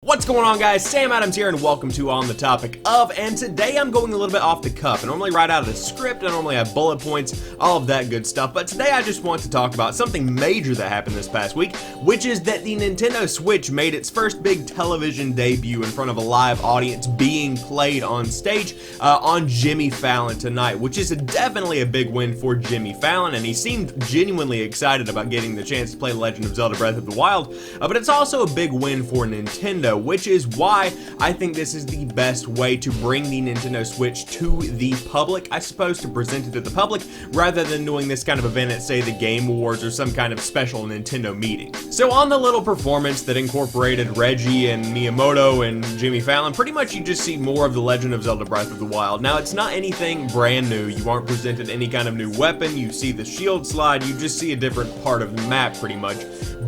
What's going on, guys? Sam Adams here and welcome to On the Topic Of, and today I'm going a little bit off the cuff. I normally write out of the script, I normally have bullet points, all of that good stuff, but today I just want to talk about something major that happened this past week, which is that the Nintendo Switch made its first big television debut in front of a live audience being played on stage on Jimmy Fallon tonight, which is definitely a big win for Jimmy Fallon, and he seemed genuinely excited about getting the chance to play Legend of Zelda Breath of the Wild, but it's also a big win for Nintendo, which is why I think this is the best way to bring the Nintendo Switch to the public, I suppose, to present it to the public, rather than doing this kind of event at, say, the Game Awards or some kind of special Nintendo meeting. So on the little performance that incorporated Reggie and Miyamoto and Jimmy Fallon, pretty much you just see more of the Legend of Zelda Breath of the Wild. Now, it's not anything brand new. You aren't presented any kind of new weapon. You see the shield slide. You just see a different part of the map, pretty much.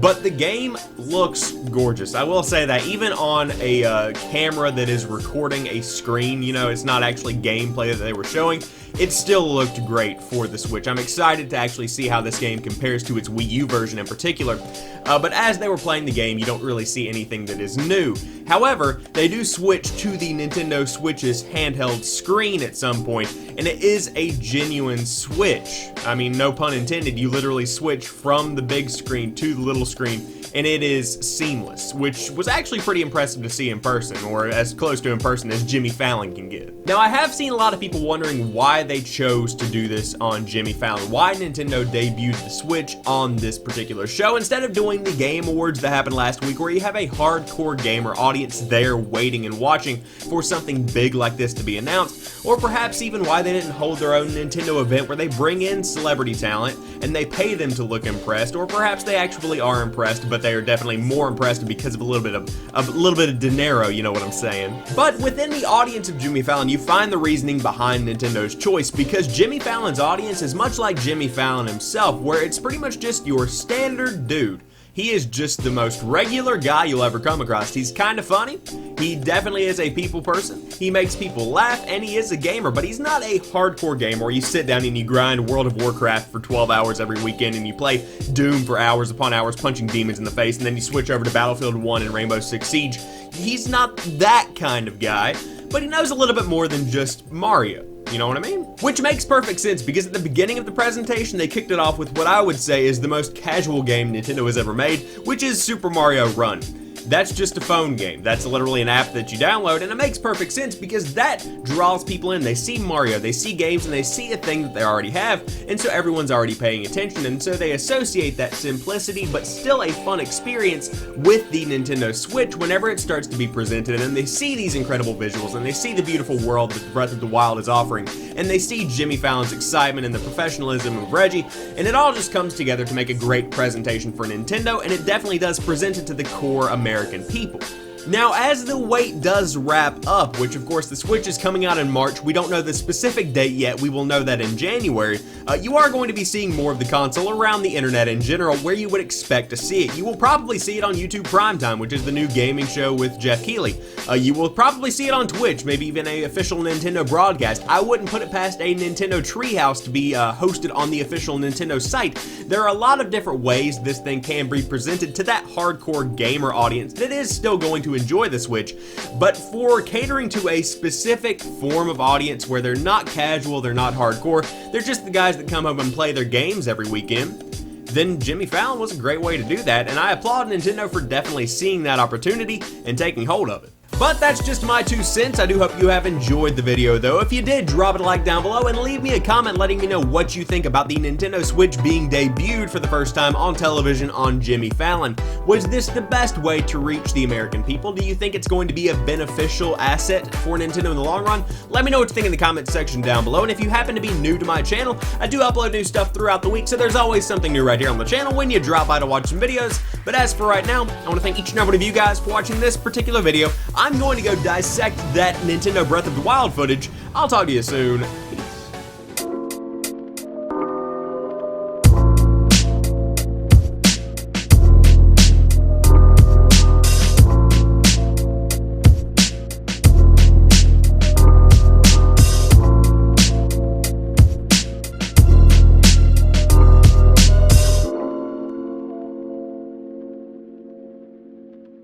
But the game looks gorgeous. I will say that even on a camera that is recording a screen, you know, it's not actually gameplay that they were showing, it still looked great for the Switch. I'm excited to actually see how this game compares to its Wii U version in particular, but as they were playing the game, you don't really see anything that is new. However, they do switch to the Nintendo Switch's handheld screen at some point, and it is a genuine switch. I mean, no pun intended, you literally switch from the big screen to the little screen, and it is seamless, which was actually pretty impressive to see in person, or as close to in person as Jimmy Fallon can get. Now, I have seen a lot of people wondering why they chose to do this on Jimmy Fallon, why Nintendo debuted the Switch on this particular show instead of doing the Game Awards that happened last week, where you have a hardcore gamer audience there waiting and watching for something big like this to be announced, or perhaps even why they didn't hold their own Nintendo event where they bring in celebrity talent and they pay them to look impressed, or perhaps they actually are impressed, but they are definitely more impressed because of a little bit of dinero, you know what I'm saying. But within the audience of Jimmy Fallon, you find the reasoning behind Nintendo's choice, because Jimmy Fallon's audience is much like Jimmy Fallon himself, where it's pretty much just your standard dude. He is just the most regular guy you'll ever come across. He's kind of funny. He definitely is a people person. He makes people laugh, and he is a gamer, but he's not a hardcore gamer where you sit down and you grind World of Warcraft for 12 hours every weekend and you play Doom for hours upon hours punching demons in the face, and then you switch over to Battlefield 1 and Rainbow Six Siege. He's not that kind of guy, but he knows a little bit more than just Mario. You know what I mean? Which makes perfect sense, because at the beginning of the presentation, they kicked it off with what I would say is the most casual game Nintendo has ever made, which is Super Mario Run. That's just a phone game. That's literally an app that you download, and it makes perfect sense because that draws people in. They see Mario, they see games, and they see a thing that they already have, and so everyone's already paying attention, and so they associate that simplicity but still a fun experience with the Nintendo Switch whenever it starts to be presented, and they see these incredible visuals, and they see the beautiful world that Breath of the Wild is offering, and they see Jimmy Fallon's excitement and the professionalism of Reggie, and it all just comes together to make a great presentation for Nintendo, and it definitely does present it to the core American people. Now, as the wait does wrap up, which of course the Switch is coming out in March, we don't know the specific date yet, we will know that in January, you are going to be seeing more of the console around the internet in general where you would expect to see it. You will probably see it on YouTube Primetime, which is the new gaming show with Jeff Keighley. You will probably see it on Twitch, maybe even a official Nintendo broadcast. I wouldn't put it past a Nintendo Treehouse to be hosted on the official Nintendo site. There are a lot of different ways this thing can be presented to that hardcore gamer audience that is still going to enjoy the Switch, but for catering to a specific form of audience where they're not casual, they're not hardcore, they're just the guys that come home and play their games every weekend, then Jimmy Fallon was a great way to do that, and I applaud Nintendo for definitely seeing that opportunity and taking hold of it. But that's just my 2 cents. I do hope you have enjoyed the video, though. If you did, drop it a like down below and leave me a comment letting me know what you think about the Nintendo Switch being debuted for the first time on television on Jimmy Fallon. Was this the best way to reach the American people? Do you think it's going to be a beneficial asset for Nintendo in the long run? Let me know what you think in the comment section down below. And if you happen to be new to my channel, I do upload new stuff throughout the week, so there's always something new right here on the channel when you drop by to watch some videos. But as for right now, I want to thank each and every one of you guys for watching this particular video. I'm going to go dissect that Nintendo Breath of the Wild footage. I'll talk to you soon.